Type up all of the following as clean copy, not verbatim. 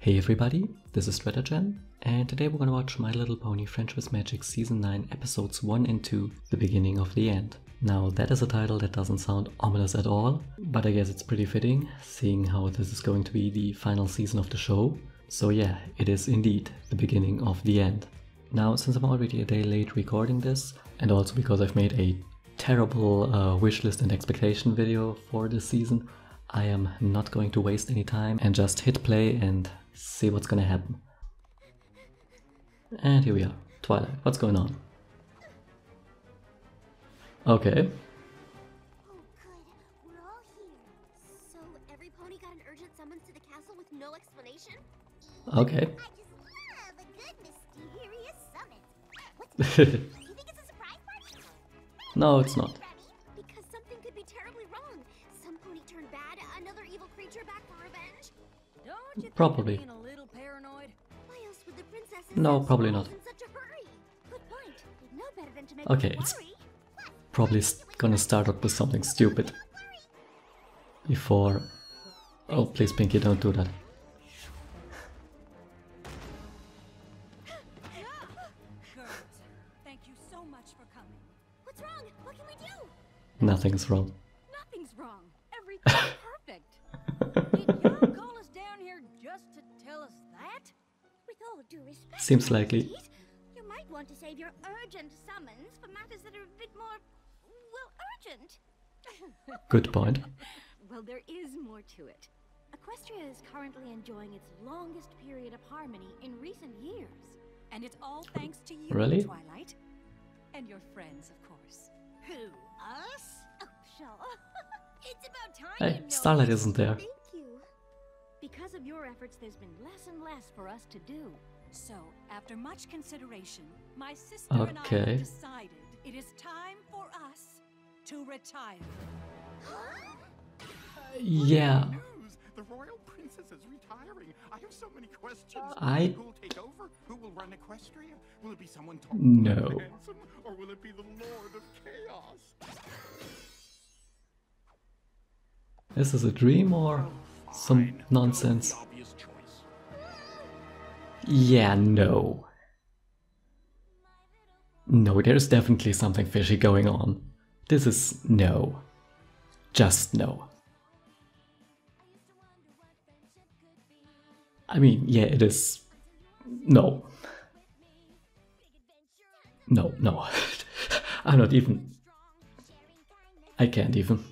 Hey everybody, this is Stratagen, and today we're gonna watch My Little Pony Friendship is Magic Season 9 Episodes 1 and 2, The Beginning of the End. Now that is a title that doesn't sound ominous at all, but I guess it's pretty fitting, seeing how this is going to be the final season of the show. So yeah, it is indeed the beginning of the end. Now, since I'm already a day late recording this, and also because I've made a terrible wishlist and expectation video for this season, I am not going to waste any time and just hit play and see what's gonna happen. And here we are. Twilight, what's going on? Okay. Oh good, we're all here. So every pony got an urgent summons to the castle with no explanation? Okay. I just love a good mysterious summons. What's do you think it's a surprise party? No, it's not. Because something could be terribly wrong. Some pony turned bad, another evil creature back for revenge. Don't you Probably. think you're being a little paranoid? Why else would the princess No, probably not. in such a hurry? Good point. No better than to make Okay, us it's worry. probably gonna start up with something stupid before... Oh, please Pinky, don't do that. Girls, thank you so much for coming. What's wrong? What can we do? Nothing's wrong. Nothing's wrong. Everything's perfect. Did y'all call us down here just to tell us that? With all due respect, Seems likely. Pete, you might want to save your urgent summons for matters that are a bit more, well, urgent. Good point. Well, there is more to it. Equestria is currently enjoying its longest period of harmony in recent years. And it's all thanks to you, Really? Twilight. And your friends, of course. Who? Us? Oh, sure. It's about time. Hey, you know Starlight it. isn't there. Thank you. Because of your efforts, there's been less and less for us to do. So, after much consideration, my sister and I Okay. have decided it is time for us to retire. Yeah, News! The royal princess is retiring. I have so many questions. I- Who will take over? Who will run Equestria? Will it be someone tall No. and handsome, or will it be the Lord of Chaos? Is this a dream or some Fine. nonsense? Go with the obvious choice. Yeah, no. No, there's definitely something fishy going on. This is no. Just no. I mean, yeah, it is. No. No, no. I'm not even. I can't even.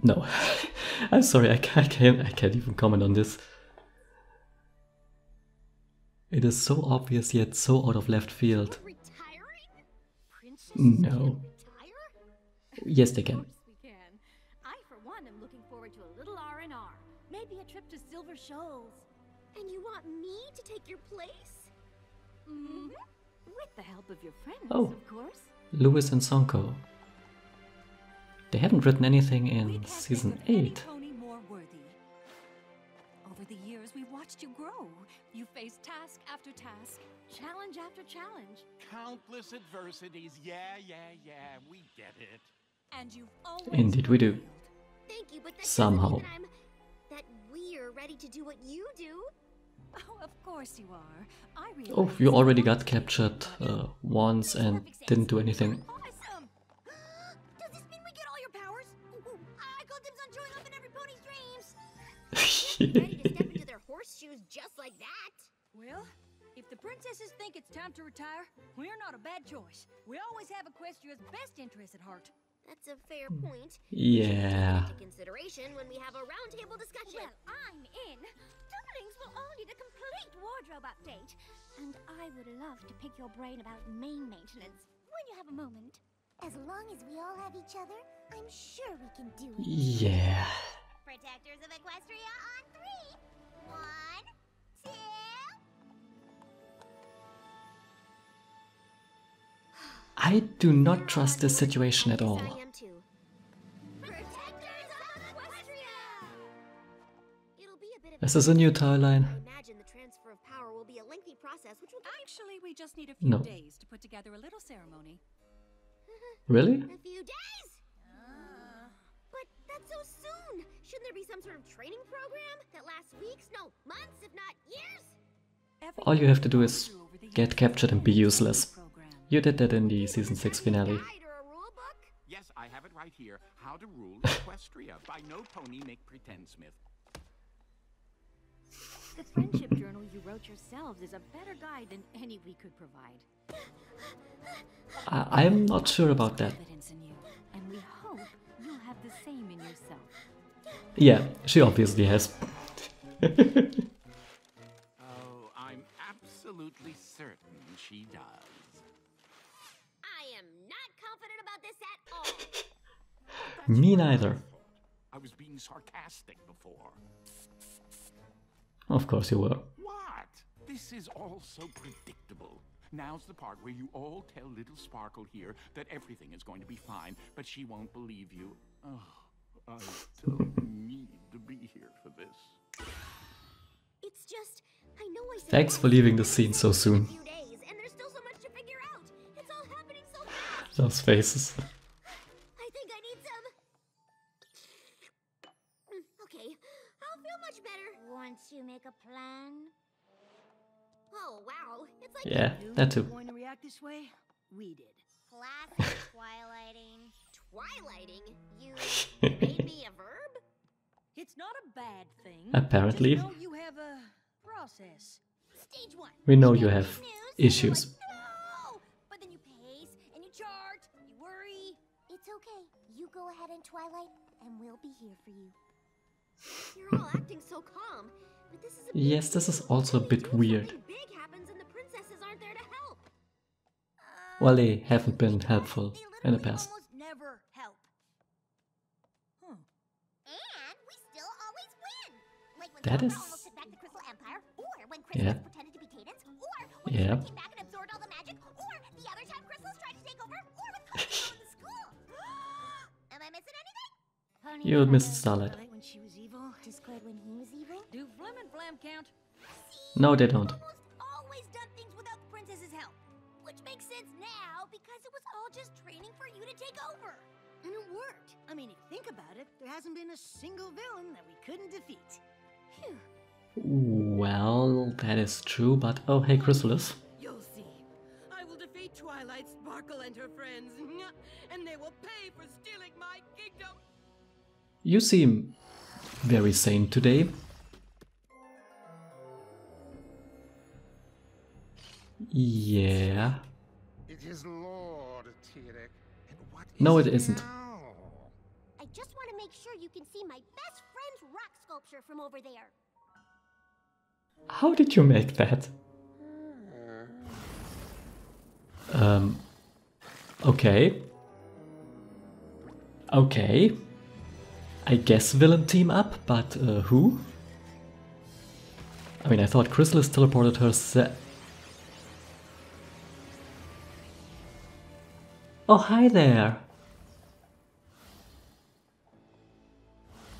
No. I'm sorry, I can't even comment on this. It is so obvious yet so out of left field. Retiring? Princess No. retire? Yes, they can. Of course we can. I, for one, am looking forward to a little R&R. Maybe a trip to Silver Shoals. And you want me to take your place? Mm-hmm. With the help of your friends, Oh. of course. Lewis and Sonko. They haven't written anything We in can't season think of any 8. pony more worthy. Over the years, we watched you grow. You faced task after task. Challenge after challenge. Countless adversities. Yeah, we get it. And you've always Indeed we do. prevailed. Thank you, but that Somehow. doesn't mean that we're ready to do what you do. Oh, of course you are. I realize Oh, you already you're got captured once and didn't do anything. awesome. Does this mean we get all your powers? I call dibs on showing up in every pony's dreams. Ready to step into their horseshoes just like that. Well, if the princesses think it's time to retire, we're not a bad choice. We always have Equestria's best interest at heart. That's a fair point. Yeah. Into consideration when we have a roundtable discussion. Well, I'm in. Dumplings will all need a complete wardrobe update. And I would love to pick your brain about main maintenance when you have a moment. As long as we all have each other, I'm sure we can do it. Yeah. Protectors of Equestria on 3. 1, 2. I do not trust this situation at all. I am too. Protectors of Equestria! It'll be a bit of This is a new timeline. I imagine the transfer of power will be a lengthy process, which will Actually, we just need a few No. days to put together a little ceremony. Really? a few days. That's so soon! Shouldn't there be some sort of training program that lasts weeks, no, months, if not years? All you have to do is get captured and be useless. You did that in the season 6 finale. Guide or a rule book? Yes, I have it right here. How to Rule Equestria by No Pony Make Pretend Smith. The friendship journal you wrote yourselves is a better guide than any we could provide. I'm not sure about that. Confidence in you, and we hope you'll have the same in yourself. Yeah, she obviously has. Oh, I'm absolutely certain she does. I am not confident about this at all. Me neither. I was being sarcastic before. Of course you were. What? This is all so predictable. Now's the part where you all tell little Sparkle here that everything is going to be fine, but she won't believe you. Oh, I don't need to be here for this. It's just, I know I said Thanks for leaving the scene so soon. a few days, and there's still so much to figure out. It's all happening so fast. Those faces. I think I need some. Okay, I'll feel much better. Once you make a plan. Oh wow, it's like Yeah, that too. Going to react this way? We did. Classic twilighting. twilighting. You made me a verb? It's not a bad thing. Apparently. Just know you have a process. Stage 1. We know you get have news, and issues. you're like, no! But then you pace, and you chart, you worry. It's okay. You go ahead in Twilight, and we'll be here for you. You're all acting so calm. But this is a big Yes, this is deal. also a What bit do we do if weird. something big happens and the princesses aren't there to help? Well, they haven't been helpful They in the literally past. almost never help. Huh. And we still always win. Like when That Zelda is- almost took back the Crystal Empire, or when Yeah. Crystals pretended to be Cadence, or when Yeah. Crystal came back and absorbed all the magic, or the other time Crystals tried to take over, or with Ponytail in the school. Am I missing anything? You missed Starlight. Twilight when she was evil. Discord when he was evil? Do Flim and Flam count? No, they don't. Almost always done things without the princess's help. Which makes sense now because it was all just training for you to take over. And it worked. I mean, if you think about it, there hasn't been a single villain that we couldn't defeat. Phew. Well, that is true, but oh, hey, Chrysalis. You'll see. I will defeat Twilight Sparkle and her friends, and they will pay for stealing my kingdom. You seem very sane today. Yeah. It is Lord Tyrek. And what No, is it isn't. now? I just want to make sure you can see my best friend's rock sculpture from over there. How did you make that? Okay. Okay. I guess villain team up, but who? I mean, I thought Chrysalis teleported her Oh, hi there!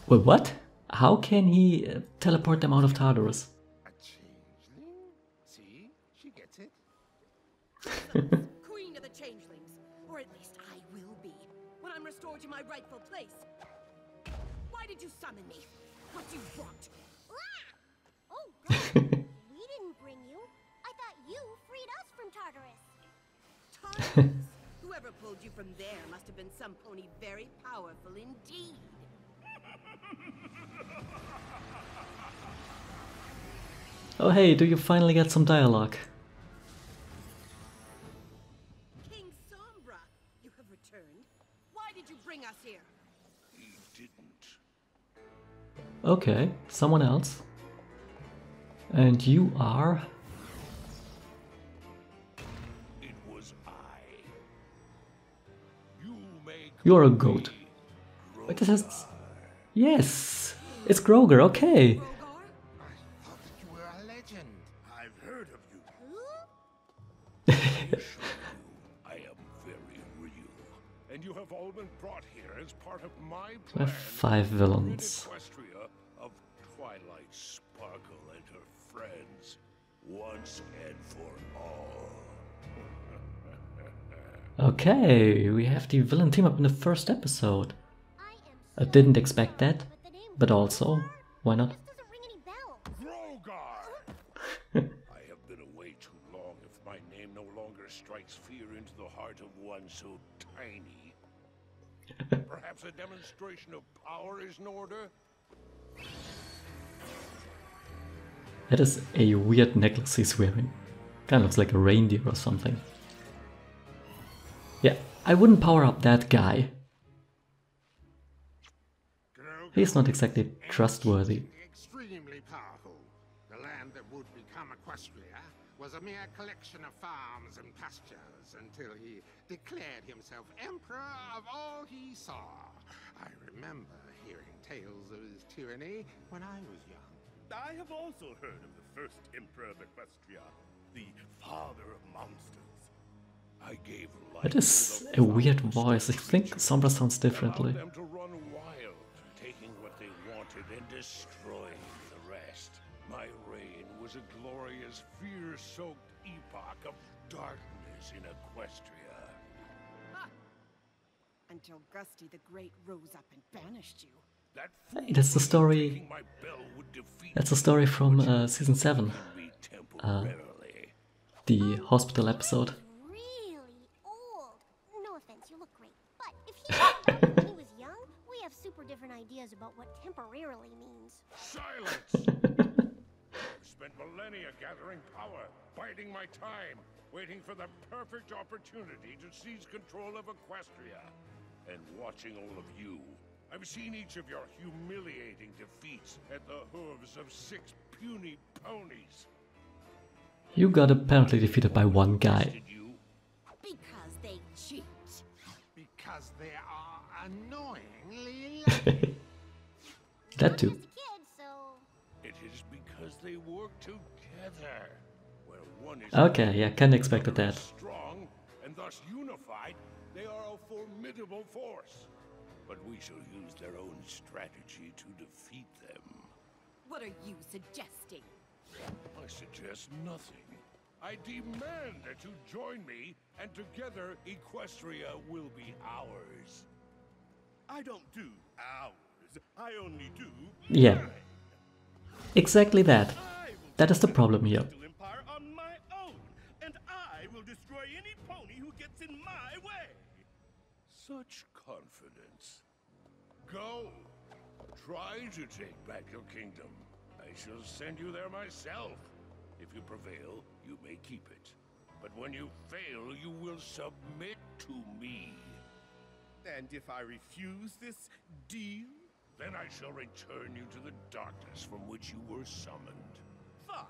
Well, what? How can he teleport them out of Tartarus? A changeling? See? She gets it. Queen of the Changelings. Or at least I will be, when I'm restored to my rightful place. Why did you summon me? What do you want? Oh, God. We didn't bring you. I thought you freed us from Tartarus. Tartarus. Whoever pulled you from there must have been some pony very powerful indeed. Oh hey, do you finally get some dialogue? King Sombra, you have returned. Why did you bring us here? He didn't. Okay, someone else. And you are... It was I. You make You're a goat. me Wait, this has... Yes! It's Groger, okay. Rogar? I thought that you were a legend. I've heard of you. Who? I assure you, I am very real. And you have all been brought here as part of my We have plan. 5 to rid villains. Equestria of Twilight Sparkle and her friends once and for all. Okay, we have the villain team up in the first episode. I am I didn't expect that, but also, why not? This doesn't ring any bells. Grogar! I have been away too long if my name no longer strikes fear into the heart of one so tiny. Perhaps a demonstration of power is in order? That is a weird necklace he's wearing. Kind of looks like a reindeer or something. Yeah, I wouldn't power up that guy. He's not exactly trustworthy. Extremely powerful. The land that would become Equestria was a mere collection of farms and pastures until he declared himself emperor of all he saw. I remember hearing tales of his tyranny when I was young. I have also heard of the first Emperor of Equestria, the father of monsters. I gave life That is a weird voice. I think Sombra sounds differently. them to run wild, taking what they wanted and destroying the rest. My reign was a glorious, fear-soaked epoch of darkness in Equestria. Until Gusty the Great rose up and banished you. That Hey, that's the story. taking my bell would defeat That's the story from season 7, me temporarily. the hospital episode. Really old. No offense, you look great. But if he was when he was young, we have super different ideas about what temporarily means. Silence! I've spent millennia gathering power, biding my time, waiting for the perfect opportunity to seize control of Equestria, and watching all of you. I've seen each of your humiliating defeats at the hooves of 6 puny ponies. You got apparently defeated by one guy. Did you? Because they cheat. Because they are annoyingly lucky. That too. Just a kid, so It is because they work together. Where one is Okay, yeah, kinda expected that. strong and thus unified, they are a formidable force. But we shall use their own strategy to defeat them. What are you suggesting? I suggest nothing. I demand that you join me, and together Equestria will be ours. I don't do ours. I only do Yeah, mine. exactly that. I will That is the problem here. Crystal Empire on my own, and I will destroy any pony who gets in my way. Such confidence. Go. Try to take back your kingdom. I shall send you there myself. If you prevail, you may keep it. But when you fail, you will submit to me. And if I refuse this deal, then I shall return you to the darkness from which you were summoned. Fine,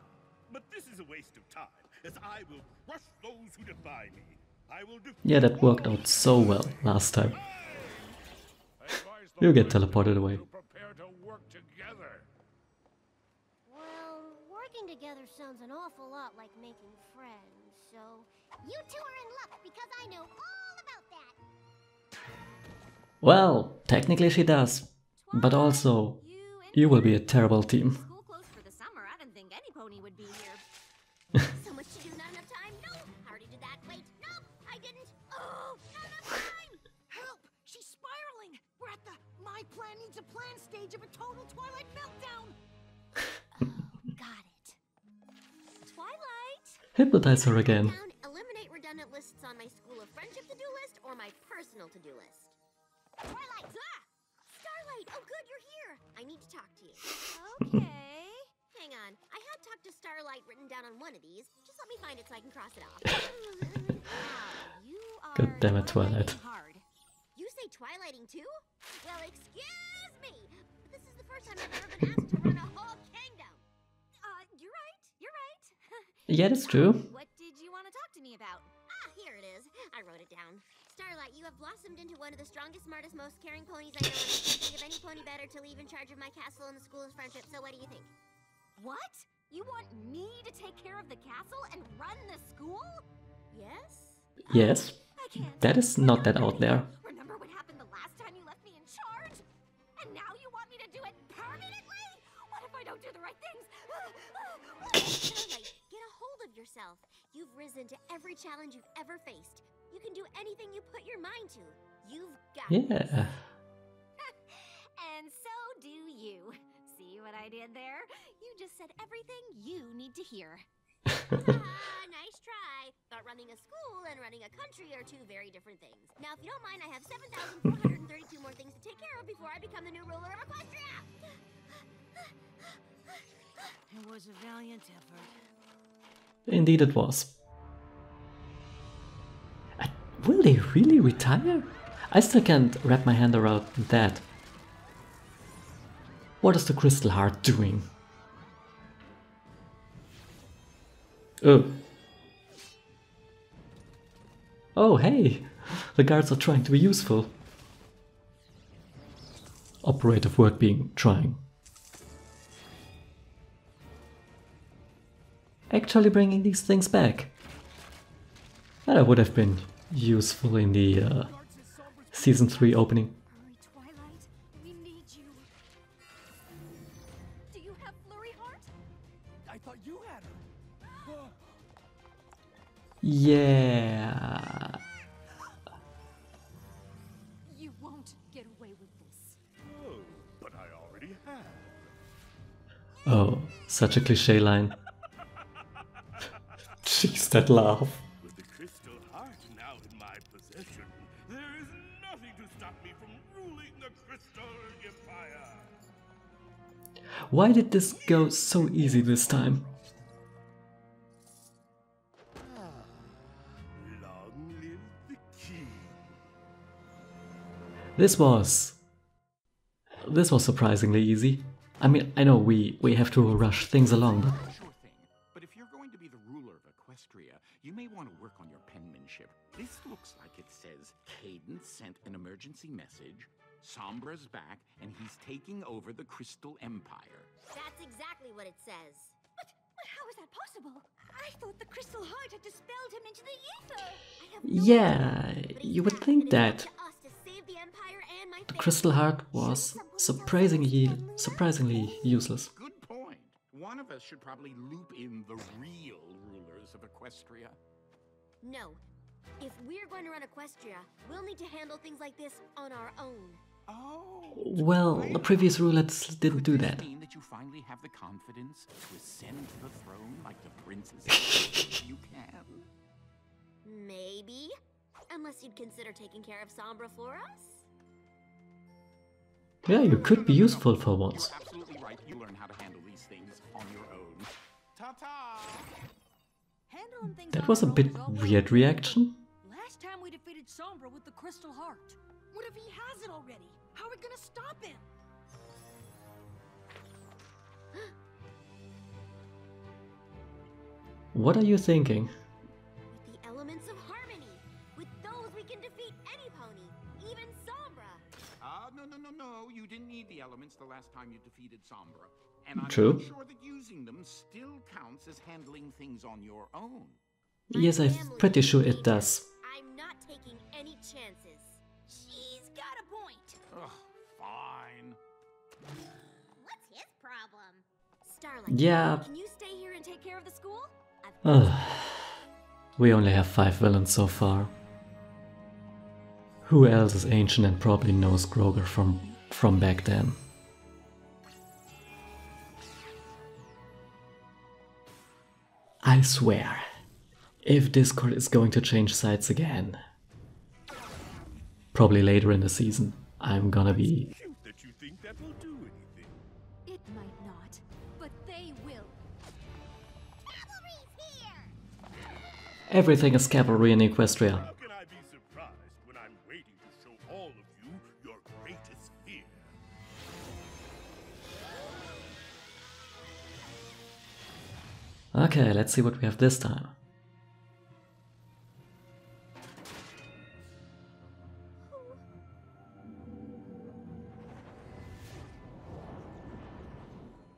but this is a waste of time, as I will crush those who defy me. I will defeat Yeah, that worked out so well last time. You get teleported away. Prepare to work together. well, working together sounds an awful lot like making friends. So you two are in luck because I know all about that. Well, technically she does. But also, you will be a terrible team. School closed for the summer. I didn't think any pony would be here. So much to do, not enough time. No, I already did that. Wait, no, I didn't. Oh, not enough time. Help! She's spiraling! We're at the my plan needs a plan stage of a total Twilight meltdown! Got it. Twilight. Hypnotize her again. Down, eliminate redundant lists on my School of Friendship to-do list or my personal to-do list. Twilight! Ah! Starlight! Oh good, you're here! I need to talk to you. Okay. Hang on, I had talk to Starlight written down on one of these. Just let me find it so I can cross it off. Wow, you are God damn it, Twilight. hard. You say twilighting too? Well, excuse me! But this is the first time I've ever been asked to run a whole kingdom! You're right. You're right. Yeah, that's true. What did you want to talk to me about? Ah, here it is. I wrote it down. Starlight, you have blossomed into one of the strongest, smartest, most caring ponies I know, and I can't think of any pony better to leave in charge of my castle and the School of Friendship, so what do you think? What? You want me to take care of the castle and run the school? Yes? Yes, I can't. that is not that out there. Remember what happened the last time you left me in charge? And now you want me to do it permanently? What if I don't do the right things? Starlight, get a hold of yourself. You've risen to every challenge you've ever faced. You can do anything you put your mind to. You've got this. Yeah. And so do you. See what I did there? You just said everything you need to hear. Nice try. But running a school and running a country are two very different things. Now, if you don't mind, I have 7,432 more things to take care of before I become the new ruler of Equestria. It was a valiant effort. Indeed it was. Will they really retire? I still can't wrap my hand around that. What is the Crystal Heart doing? Oh. Oh, hey! The guards are trying to be useful. Operative word being trying. Actually bringing these things back. That would have been useful in the Season 3 opening. Hurry, Twilight. We need you. Do you have Flurry Heart? I thought you had her. Yeah. You won't get away with this. Oh, but I already have. Oh, such a cliche line. Jeez, that laugh. With the Crystal Heart now in my possession, there is nothing to stop me from ruling the Crystal Empire. Why did this go so easy this time? Long live the king. This was surprisingly easy. I mean, I know we have to rush things along, but Sure thing. But if you're going to be the ruler of Equestria, you may want to work on your penmanship. This looks like it says, Cadence sent an emergency message, Sombra's back, and he's taking over the Crystal Empire. That's exactly what it says. But how is that possible? I thought the Crystal Heart had dispelled him into the ether. I have no yeah, idea, but you would he's think back, and that it's up to us to save the Empire and my the family. Crystal Heart was surprisingly useless. Good point. One of us should probably loop in the real rulers of Equestria. No. If we're going to run Equestria, we'll need to handle things like this on our own. Oh. Well, the previous rulers didn't do Could this that. mean that you finally have the confidence to ascend to the throne like the princess you can? Maybe. Unless you'd consider taking care of Sombra for us? Yeah, you could be useful for once. You're absolutely right. You learn how to handle these things on your own. Ta-ta! Handling things That on was a our own bit is all well weird and good. reaction. Last time we defeated Sombra with the Crystal Heart. What if he has it already? How are we gonna stop him? What are you thinking? With the elements of harmony. With those we can defeat any pony, even Sombra. No. You didn't need the elements the last time you defeated Sombra. And I'm True. not sure that using them still counts as handling things on your own. Yes, I'm pretty sure it does. I'm not taking any chances. She's got a point. Ugh, fine. What's his problem? Starlight. Yeah. Can you stay here and take care of the school? We only have 5 villains so far. Who else is ancient and probably knows Groger from back then? I swear, if Discord is going to change sides again, probably later in the season, I'm gonna be... Cute that you think that will do anything. It might not, but they will. Cavalry's here! Everything is cavalry in Equestria. How can I be surprised when I'm waiting to show all of you your greatest fear? Okay, let's see what we have this time.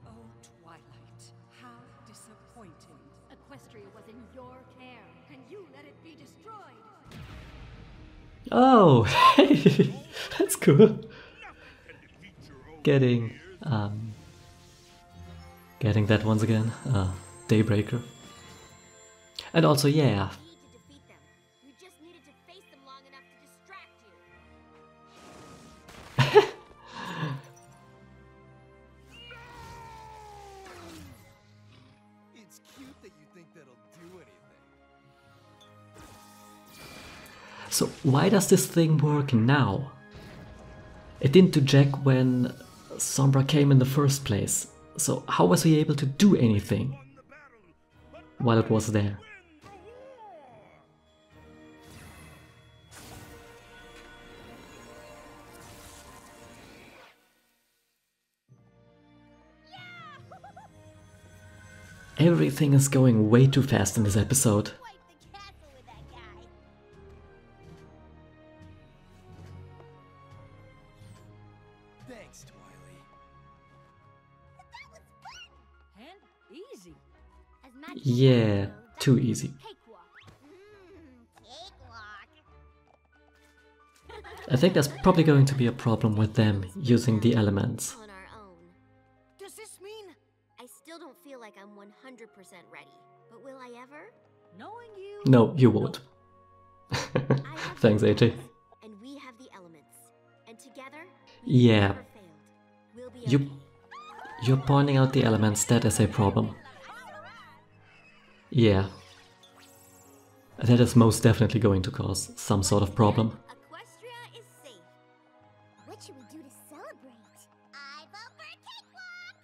Oh, Twilight, how disappointing. Equestria was in your care, and you let it be destroyed. Oh, hey, that's cool. Nothing can defeat your own Getting, fears. getting that once again, Daybreaker. And also, yeah, You need to defeat them. You just needed to face them long enough to distract you. So why does this thing work now? It didn't do jack when Sombra came in the first place. So how was he able to do anything while it was there? Everything is going way too fast in this episode. Thanks, Twilight. And easy. As much as Yeah, you know, too that's easy. cakewalk. Cakewalk. I think there's probably going to be a problem with them using the elements. On our own. Does this mean? I still don't feel like I'm 100% ready. But will I ever? Knowing you. No, you won't. I have Thanks, the AJ. elements, and we have the elements. And together, we've Yeah. never failed. We'll be You- okay. You're pointing out the elements, that is a problem. Yeah. That is most definitely going to cause some sort of problem. Equestria is safe. What should we do to celebrate? I vote for a cakewalk!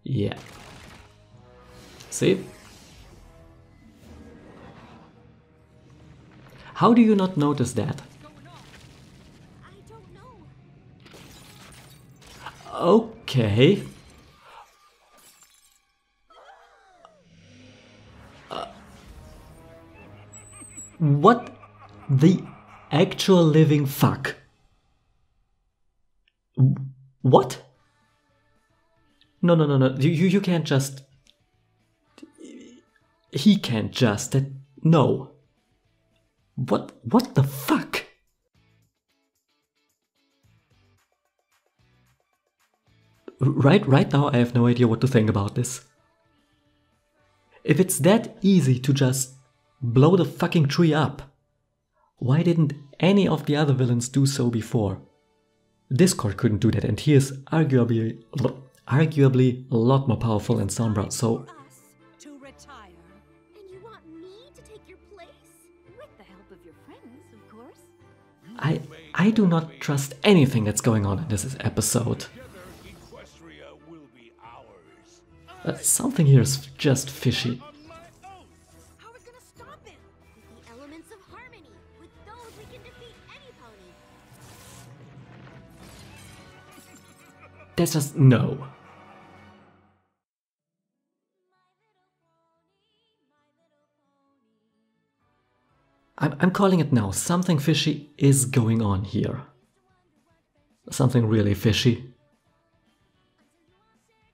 Yeah. See? How do you not notice that? I don't know. Okay. What the actual living fuck? What? No, no, no, no. You can't just... He can't just... That... No. What the fuck? Right now I have no idea what to think about this. If it's that easy to just blow the fucking tree up, why didn't any of the other villains do so before? Discord couldn't do that, and he is arguably a lot more powerful than Sombra, so Us to retire. And you want me to take your place? With the help of your friends, of course. I do not trust anything that's going on in this episode. Together, Equestria will be ours. Something here is just fishy. On my oath. How are we gonna stop it? With the elements of harmony. With those we can defeat any pony. That's just no. I'm calling it now. Something fishy is going on here. Something really fishy.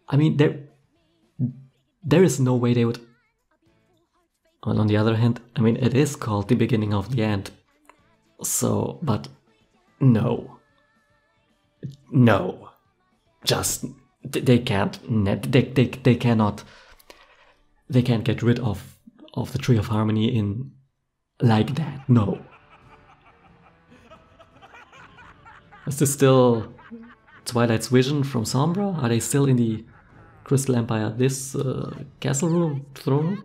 I mean, there is no way they would... Well, on the other hand, I mean, it is called the beginning of the end. So, but no. No. Just, they can't, they cannot, they can't get rid of the Tree of Harmony in, like that, no. Is this still Twilight's vision from Sombra? Are they still in the Crystal Empire, this castle room, throne room?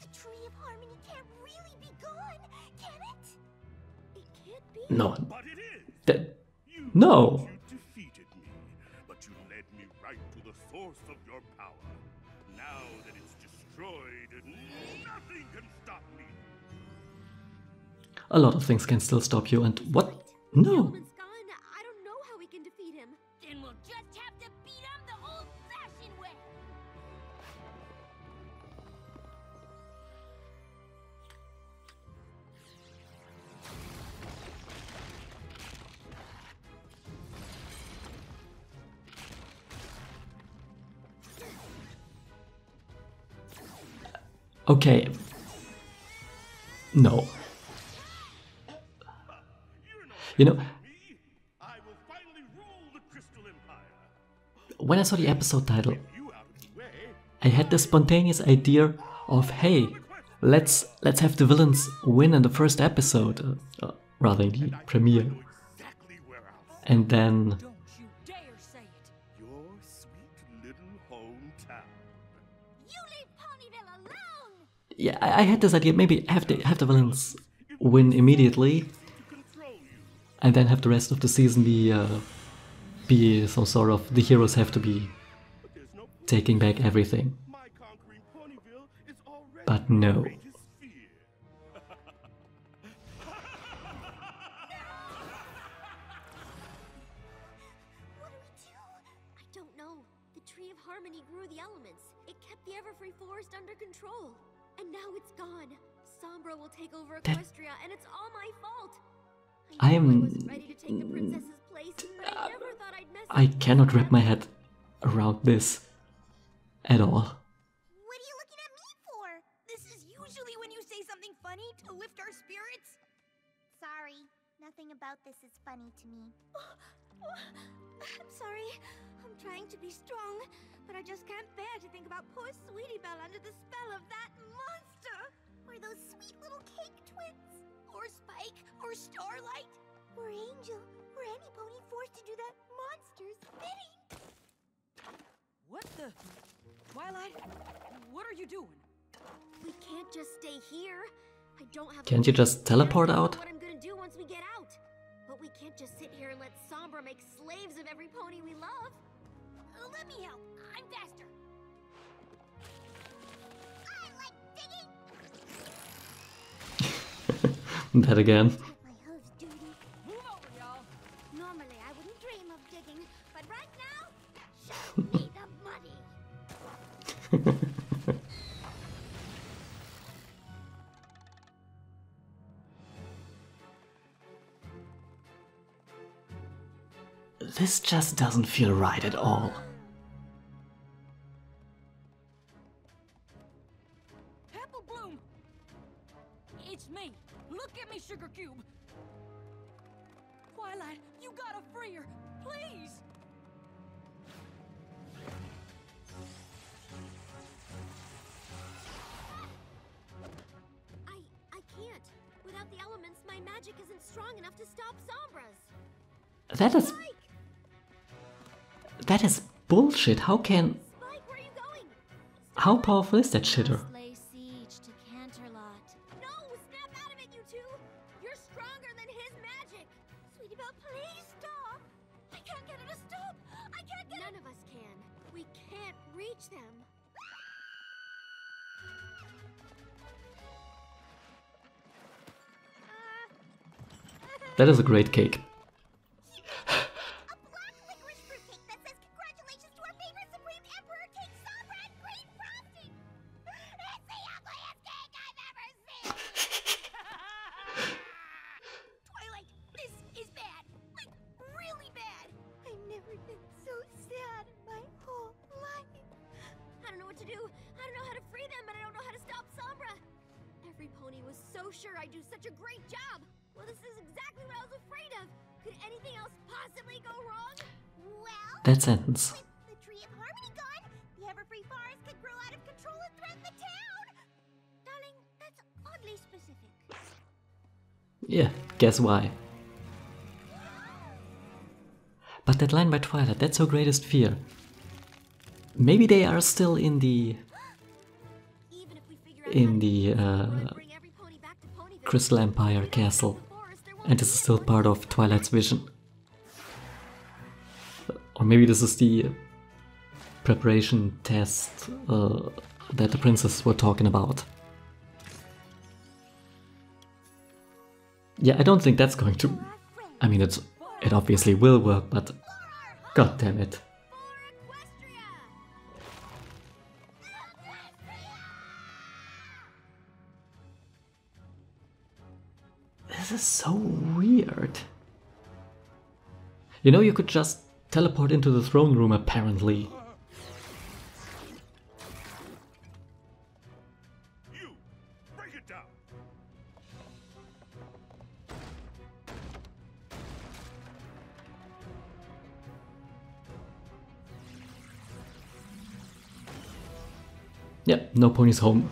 The Tree of Harmony can't really be gone, can it? It can't be. No. But it is. That, You no. You defeated me, but you led me right to the source of your power. Now that it's destroyed, nothing can stop me. A lot of things can still stop you, and what? No. Element's gone. I don't know how we can defeat him. Then we'll just have to beat him the old-fashioned way. Okay. No. You know, Me, I will finally rule the Crystal Empire. when I saw the episode title, You out of the way. I had the spontaneous idea of, hey, let's have the villains win in the first episode, rather in the premiere, Exactly where I'll and then Don't you dare say it. your sweet little hometown. You leave Ponyville alone! yeah, I had this idea, maybe have the villains win immediately, and then have the rest of the season be some sort of, the heroes have to be taking back everything. But no. Harmony grew the elements. It kept the Everfree Forest under control. And now it's gone. Sombra will take over Equestria, and it's all my fault. I wasn't ready to take the princess's place, but I never thought I'd mess I cannot wrap my head around this at all. What are you looking at me for? This is usually when you say something funny to lift our spirits. Sorry, nothing about this is funny to me. I'm sorry. I'm trying to be strong, but I just can't bear to think about poor Sweetie Belle under the spell of that monster. Or those sweet little cake twins. Or Spike, or Starlight. Or Angel, or any pony forced to do that monster's bidding. What the? Twilight? What are you doing? We can't just stay here. I don't have. Can't you just teleport out? What I'm gonna do once we get out. But we can't just sit here and let Sombra make slaves of every pony we love. Let me help. I'm faster. I like digging. That again. My hooves dirty. Move over, y'all. Normally I wouldn't dream of digging, but right now, show me the money. This just doesn't feel right at all. Apple Bloom! It's me. Look at me, Sugar Cube. Twilight, you gotta free her. Please! I can't. Without the elements, my magic isn't strong enough to stop Sombra's. That is bullshit. How can... Spike, where are you going? How powerful is that shitter? Lay siege to Canterlot. No! Snap out of it, you two! You're stronger than his magic! Sweetie Belle, please stop. I can't get her to stop! I can't get None of us can. We can't reach them. That is a great cake. A black licorice fruitcake that says congratulations to our favorite Supreme Emperor King Sombra and green frosting. It's the ugliest cake I've ever seen. Twilight, this is bad. Like, really bad. I've never been so sad in my whole life. I don't know what to do. I don't know how to free them, and I don't know how to stop Sombra. Every pony was so sure I'd do such a great job. Well, this is exactly what I was afraid of. Could anything else possibly go wrong? Well, That sentence. with the Tree of Harmony gone, the Everfree Forest could grow out of control and threaten the town. Darling, that's oddly specific. Yeah, guess why? But that line by Twilight, that's her greatest fear. Maybe they are still in the... Even if we figure out how to in the bring every pony back to Ponyville, Crystal Empire castle. And this is still part of Twilight's vision. Or maybe this is the preparation test that the princess were talking about. Yeah, I don't think that's going to... I mean, it obviously will work, but... God damn it. This is so weird. You know, you could just teleport into the throne room, apparently. You! Break it down! Yep, no ponies home.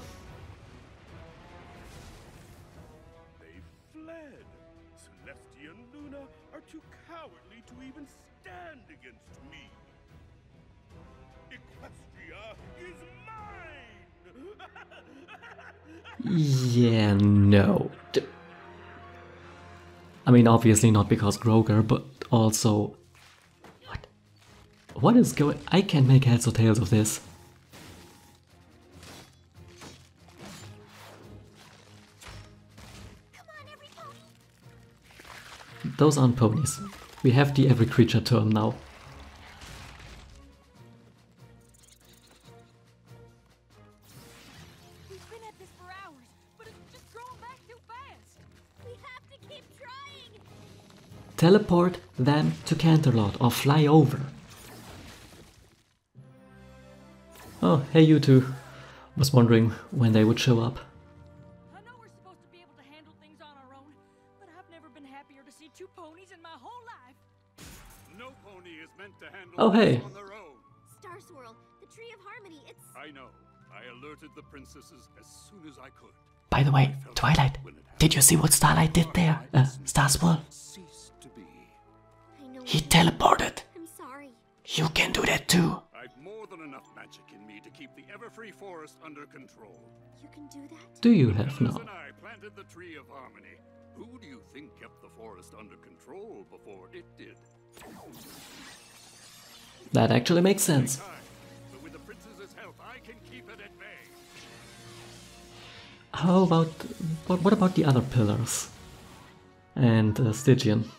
They fled. Celestia and Luna are too cowardly to even stand against me. Equestria is mine! Yeah, no. I mean, obviously not because Groger, but also... What? What is going... I can't make heads or tails of this. Come on, every pony. Those aren't ponies. We have the every creature term now. We've been at this for hours, but it's just growing back too fast. We have to keep trying. Teleport them to Canterlot or fly over. Oh, hey you two. Was wondering when they would show up. I know we're supposed to be able to handle things on our own, but I've never been happier to see two ponies in my whole life. No pony is meant to handle Oh, hey. things on their own. Star Swirl, the Tree of Harmony, it's... I know. I alerted the princesses as soon as I could. By the way, Twilight, did you see what Starlight did there? Star Swirl? Ceased to be. I know He teleported. I'm sorry. You can do that too. I've more than enough magic in me to keep the Everfree Forest under control. You can do that? Do you have Elders now? and I planted the Tree of Harmony. Who do you think kept the forest under control before it did? That actually makes sense. Time. But with the princess's help, I can keep it at bay. How about... What about the other pillars? And Stygian?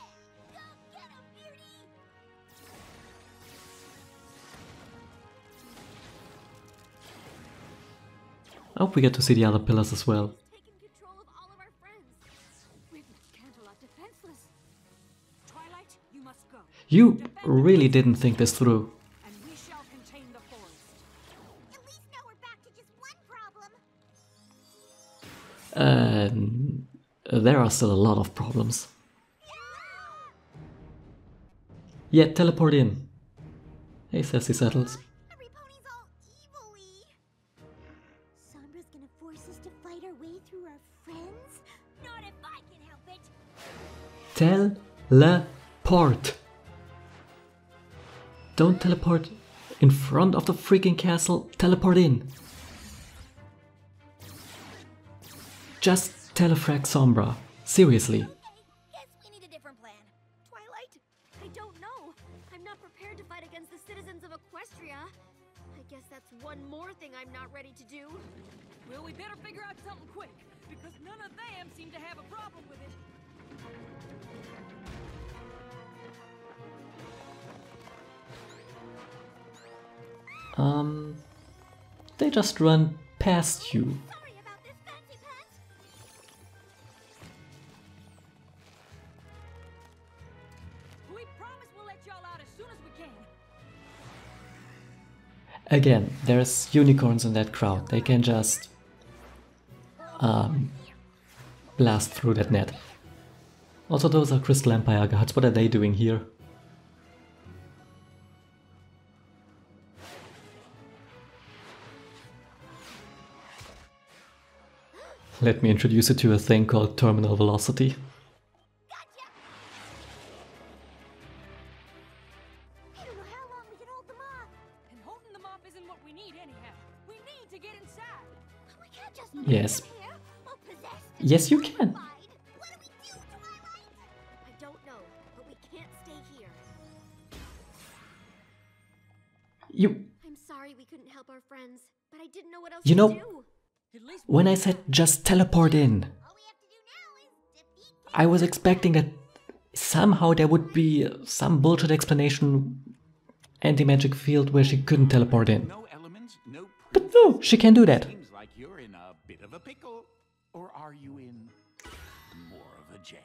I hope we get to see the other pillars as well. Taking control of all of our friends. We've left Canterlot defenseless. Twilight, you must go. You really didn't think this through. And we shall contain the forest. At least now we're back to just one problem. There are still a lot of problems. Yeah, teleport in. Hey, Sassy Settles. Every pony's all evil-y. Sombra's gonna force us to fight our way through our friends? Not if I can help it. Teleport. Don't teleport in front of the freaking castle. Teleport in. Just telefrag Sombra. Seriously. Okay, guess we need a different plan. Twilight, I don't know. I'm not prepared to fight against the citizens of Equestria. I guess that's one more thing I'm not ready to do. Well, we better figure out something quick, because none of them seem to have a problem with it. They just run past you. Sorry about this, Fancy Pants. We promise we'll let y'all out as soon as we can. Again, there's unicorns in that crowd. They can just blast through that net. Also, those are Crystal Empire guards. What are they doing here? Let me introduce you to a thing called terminal velocity. I don't know how long we can hold them off. And holding them off isn't what we need anyhow. We need to get inside. We can't just Yes. leave them here, all possessed and Yes, you can. terrified. What do we do, Twilight? I don't know, but we can't stay here. I'm sorry we couldn't help our friends, but I didn't know what else You to know, do. At least when I said just teleport in, All we have to do now is defeat I was expecting that somehow there would be some bullshit explanation anti-magic field where she couldn't teleport in. No elements, no But no, she can do that. Seems like you're in a bit of a pickle. Or are you in more of a jam?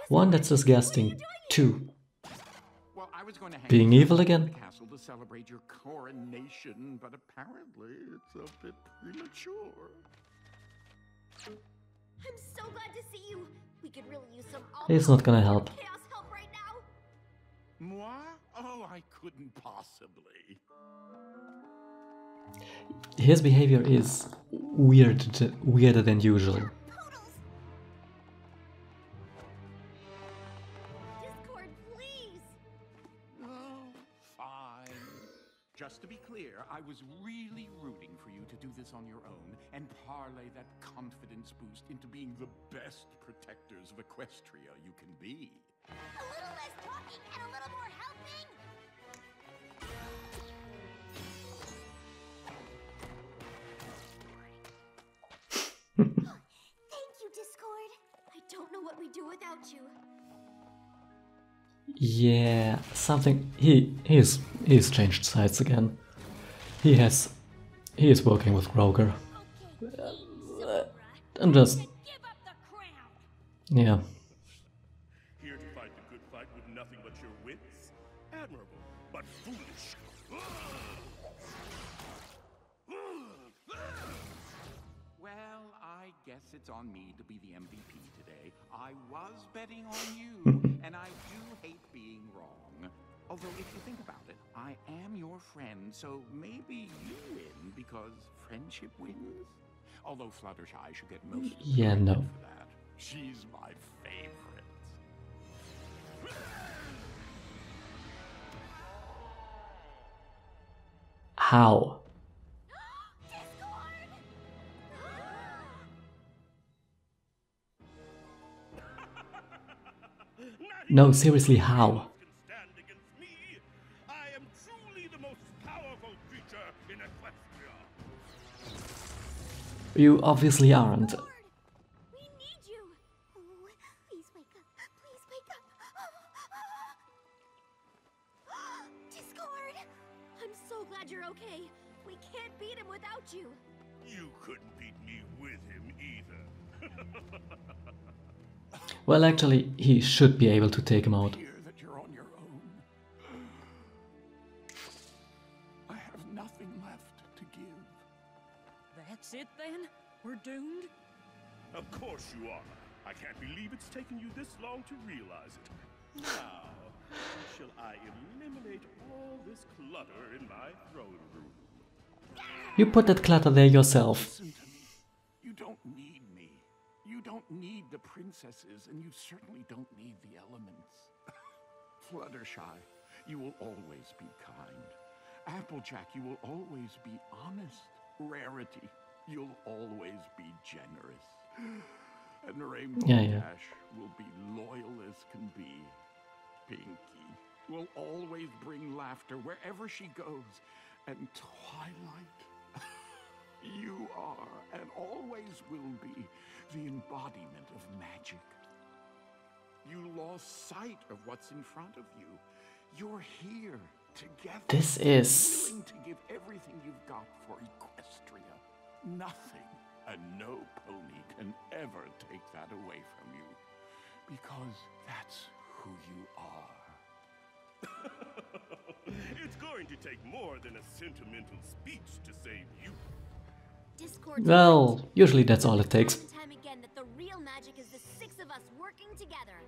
One, that's disgusting. Two, Well, I was going to hang being you evil out again? at the castle to celebrate your coronation, but apparently it's a bit premature. I'm so glad to see you. We could really use some It's not gonna help. chaos help right now. Moi? Oh, I couldn't possibly. His behavior is weirder than usual. Discord, please. Oh, fine. Just to be clear, swear I was really rooting for you to do this on your own and parlay that confidence boost into being the best protectors of Equestria you can be. A little less talking and a little more helping. Thank you, Discord. I don't know what we'd do without you. Yeah, something. He's changed sides again. He is working with Groger. And just Give up the crown. yeah. Here to fight the good fight with nothing but your wits? Admirable, but foolish. Well, I guess it's on me to be the MVP today. I was betting on you, and I do hate being wrong. Although, if you think about it, I am your friend, so maybe you win because friendship wins? Although Fluttershy should get most of the Yeah, credit no. for that. She's my favorite. How? No, seriously, how? Can stand against me. I am truly the most powerful creature in Equestria. You obviously aren't. We need you. Oh, please wake up. Please wake up. Discord. I'm so glad you're okay. We can't beat him without you. You couldn't beat me with him either. Well, actually, he should be able to take him out. Hear that you're on your own. I have nothing left to give. That's it then? We're doomed? Of course you are. I can't believe it's taken you this long to realize it. Now, shall I eliminate all this clutter in my throne room? You put that clutter there yourself. Listen to me. You don't need me. You don't need the princesses, and you certainly don't need the elements. Fluttershy, you will always be kind. Applejack, you will always be honest. Rarity, you'll always be generous. And Rainbow Yeah. Dash will be loyal as can be. Pinky will always bring laughter wherever she goes. And Twilight, you are and always will be the embodiment of magic. You lost sight of what's in front of you. You're here together. This is... willing to give everything you've got for Equestria. Nothing and no pony can ever take that away from you. Because that's who you are. It's going to take more than a sentimental speech to save you. Discord. Well, usually that's all it takes. Time and time again that the real magic is the six of us working together.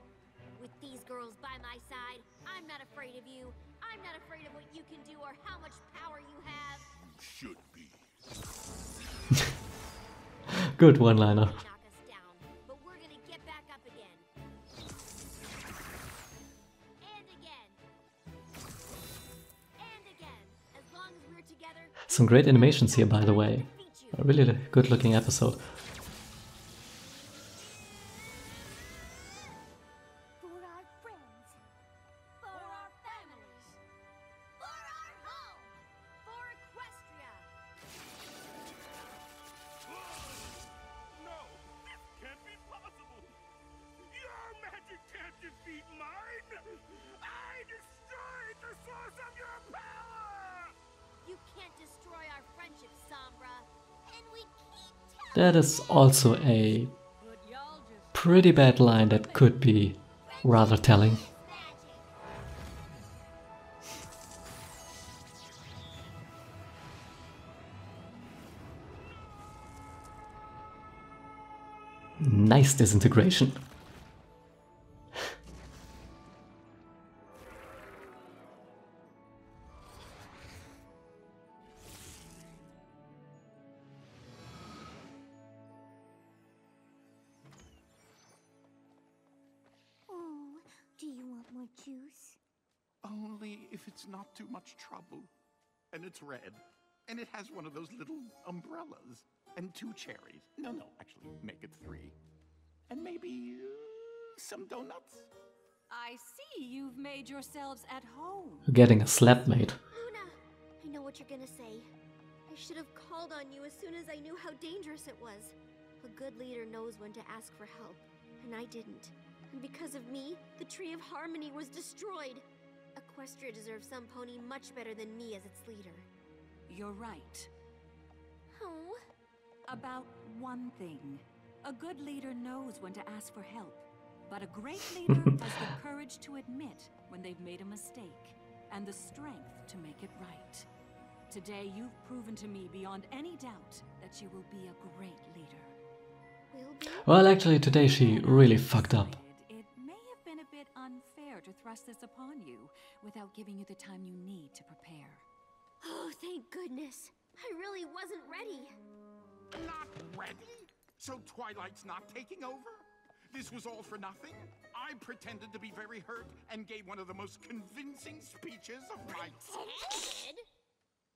With these girls by my side, I'm not afraid of you. I'm not afraid of what you can do or how much power you have. Should be. Good one-liner. Knock us down, but we're gonna get back up again. And again. And again. As long as we're together. Some great animations here, by the way. A really good-looking episode. For our friends. For our families. For our home. For Equestria. No, this can't be possible. Your magic can't defeat mine. I destroyed the source of your power. You can't destroy our friendship, Sombra. And we keep telling That is also a But y'all just pretty bad line that could be rather telling. magic. Nice disintegration. Oh, do you want more juice? Only if it's not too much trouble. And it's red. And it has one of those little umbrellas. And 2 cherries. No, actually, make it 3. And maybe some donuts? I see you've made yourselves at home. Getting a slap mate. Luna, I know what you're gonna say. I should have called on you as soon as I knew how dangerous it was. A good leader knows when to ask for help, and I didn't. And because of me, the Tree of Harmony was destroyed. Equestria deserves some pony much better than me as its leader. You're right. Oh? About one thing. A good leader knows when to ask for help. But a great leader has the courage to admit when they've made a mistake, and the strength to make it right. Today, you've proven to me beyond any doubt that you will be a great leader. Will be? Well, actually, today she really fucked up. It may have been a bit unfair to thrust this upon you without giving you the time you need to prepare. Oh, thank goodness. I really wasn't ready. Not ready? So Twilight's not taking over? This was all for nothing? I pretended to be very hurt and gave one of the most convincing speeches of my Pretended?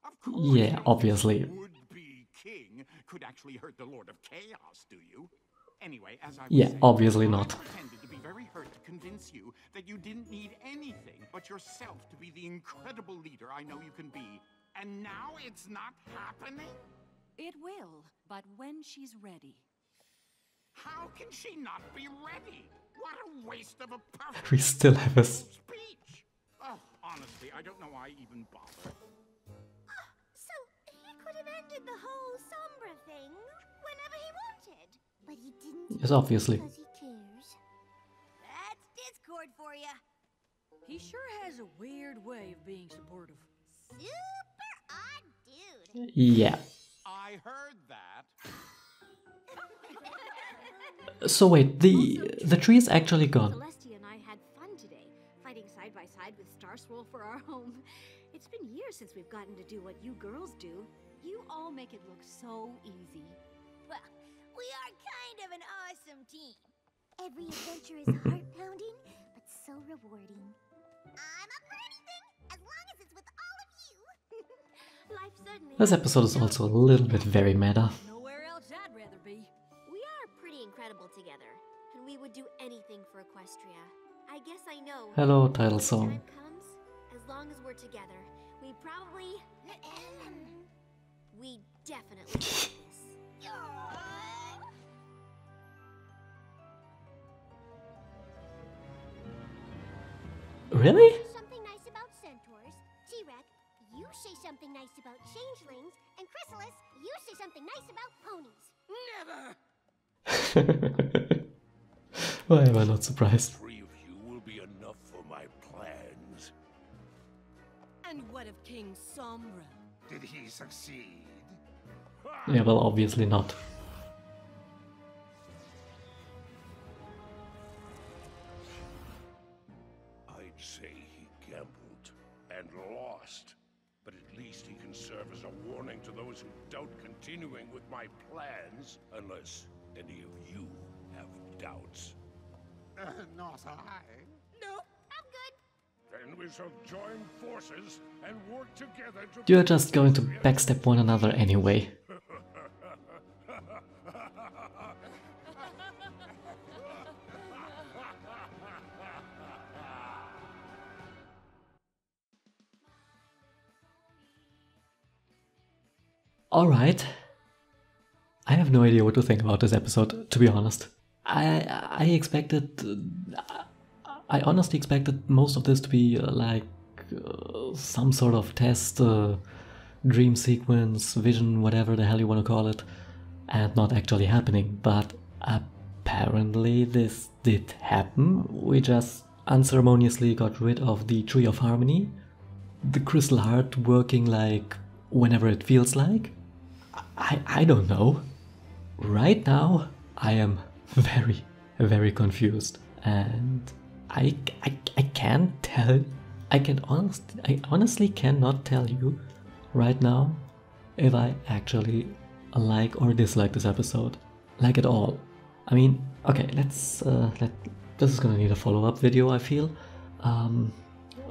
Of course. Yeah, obviously. Would-be king could actually hurt the Lord of Chaos, do you? Anyway, as I was Yeah, saying, obviously not. I pretended to be very hurt to convince you that you didn't need anything but yourself to be the incredible leader I know you can be. And now it's not happening? It will, but when she's ready. How can she not be ready? What a waste of a perfect We still have a speech. Oh, honestly, I don't know why I even bother. So he could have ended the whole Sombra thing whenever he wanted. But he didn't. Yes, obviously. Because he cares. That's Discord for you. He sure has a weird way of being supportive. Super odd dude. Yeah. I heard that. So wait, the tree is actually gone. Celestia and I had fun today, fighting side by side with Star Swirl for our home. It's been years since we've gotten to do what you girls do. You all make it look so easy. Well, we are kind of an awesome team. Every adventure is heart-pounding, but so rewarding. I'm up for anything, as long as it's with all of you. Life certainly. This episode is also a little bit very meta. Nowhere else I'd rather be. We are pretty incredible together, and we would do anything for Equestria. I guess I know. Hello, title when the song. time comes, as long as we're together, we probably. We definitely do this. Really? Say something nice about centaurs. T-Rex, you say something nice about changelings. And Chrysalis, you say something nice about ponies. Never! Why am I not surprised? 3 of you will be enough for my plans. And what of King Sombra? Did he succeed? Yeah, well, obviously not. I'd say he gambled and lost, but at least he can serve as a warning to those who doubt continuing with my plans, unless any of you have doubts. Not I. No, I'm good. Then we shall join forces and work together to... You're just going to backstab one another anyway. Alright. I have no idea what to think about this episode, to be honest. I honestly expected most of this to be some sort of test, dream sequence, vision, whatever the hell you want to call it, and not actually happening, but apparently this did happen. We just unceremoniously got rid of the Tree of Harmony, the Crystal Heart working like whenever it feels like. I don't know. Right now I am very, very confused, and I can't tell. I honestly cannot tell you right now if I actually like or dislike this episode, like at all. I mean, okay, let's this is gonna need a follow-up video, I feel.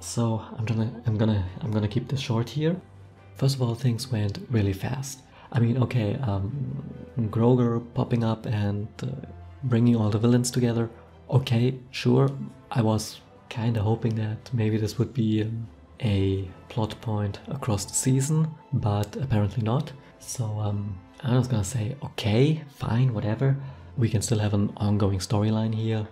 So I'm gonna keep this short here. First of all, things went really fast. I mean, okay, Groger popping up and bringing all the villains together. Okay, sure, I was kinda hoping that maybe this would be a plot point across the season, but apparently not. So I was gonna say, okay, fine, whatever. We can still have an ongoing storyline here.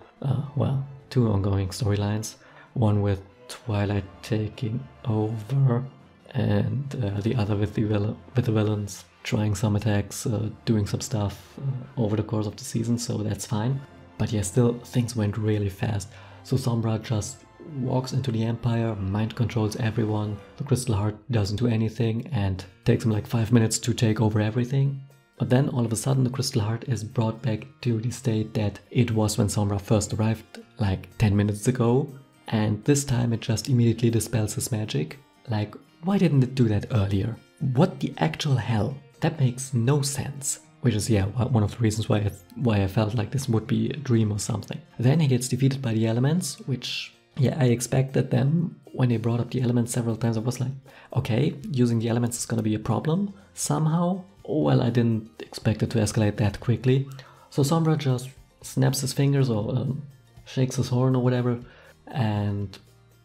Well, 2 ongoing storylines. One with Twilight taking over, and the other with the villains trying some attacks, doing some stuff over the course of the season, so that's fine. But yeah, still, things went really fast. So Sombra just walks into the Empire, mind controls everyone, the Crystal Heart doesn't do anything, and takes him like 5 minutes to take over everything. But then all of a sudden the Crystal Heart is brought back to the state that it was when Sombra first arrived like 10 minutes ago, and this time it just immediately dispels his magic. Like, why didn't it do that earlier? What the actual hell? That makes no sense. Which is, yeah, one of the reasons why I felt like this would be a dream or something. Then he gets defeated by the elements, which, yeah, I expected them. When they brought up the elements several times, I was like, okay, using the elements is gonna be a problem somehow. Well, I didn't expect it to escalate that quickly. So Sombra just snaps his fingers or shakes his horn or whatever, and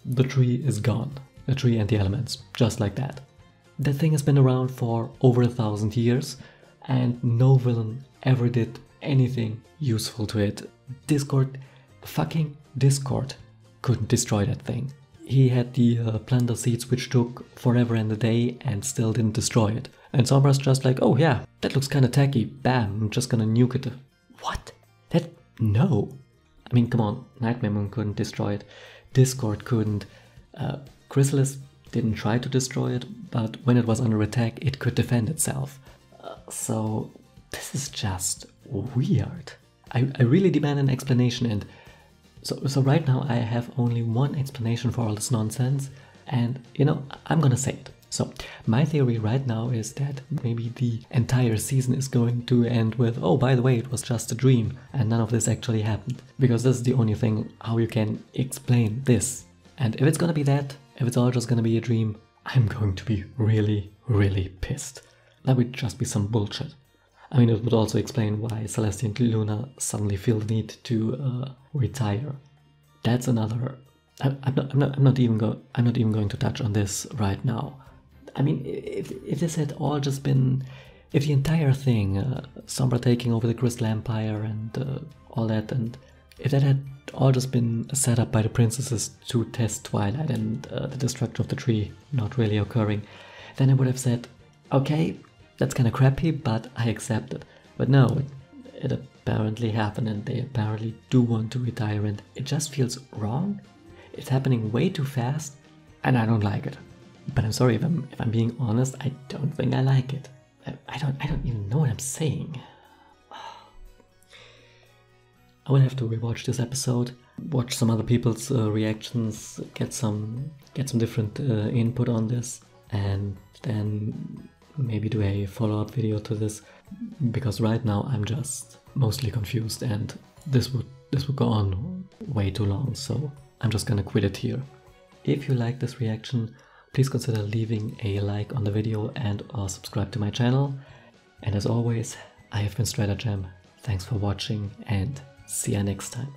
the tree is gone. The tree and the elements, just like that. That thing has been around for over 1,000 years, and no villain ever did anything useful to it. Fucking Discord couldn't destroy that thing. He had the planter seeds which took forever and a day and still didn't destroy it. And Sombra's just like, oh yeah, that looks kinda tacky, bam, I'm just gonna nuke it. What? No. I mean, come on, Nightmare Moon couldn't destroy it, Discord couldn't, Chrysalis didn't try to destroy it, but when it was under attack, it could defend itself. So this is just weird. I really demand an explanation, and so right now I have only one explanation for all this nonsense, and you know, I'm gonna say it. So my theory right now is that maybe the entire season is going to end with, oh, by the way, it was just a dream and none of this actually happened, because this is the only thing how you can explain this. And if it's gonna be that, if it's all just gonna be a dream, I'm going to be really, really pissed. That would just be some bullshit. I mean, it would also explain why Celeste and Luna suddenly feel the need to retire. That's another. I'm not even going to touch on this right now. I mean, if this had all just been, if the entire thing, Sombra taking over the Crystal Empire and all that, and if that had all just been set up by the princesses to test Twilight and the destruction of the tree not really occurring, then I would have said, okay, that's kind of crappy, but I accept it. But no, it apparently happened, and they apparently do want to retire, and it just feels wrong. It's happening way too fast, and I don't like it. But I'm sorry, if I'm being honest, I don't think I like it. I don't even know what I'm saying. I will have to rewatch this episode, watch some other people's reactions, get some different input on this, and then maybe do a follow-up video to this, because right now I'm just mostly confused, and this would go on way too long, so I'm just gonna quit it here. If you like this reaction, please consider leaving a like on the video and or subscribe to my channel. And as always, I have been StrataGem. Thanks for watching, and see ya next time.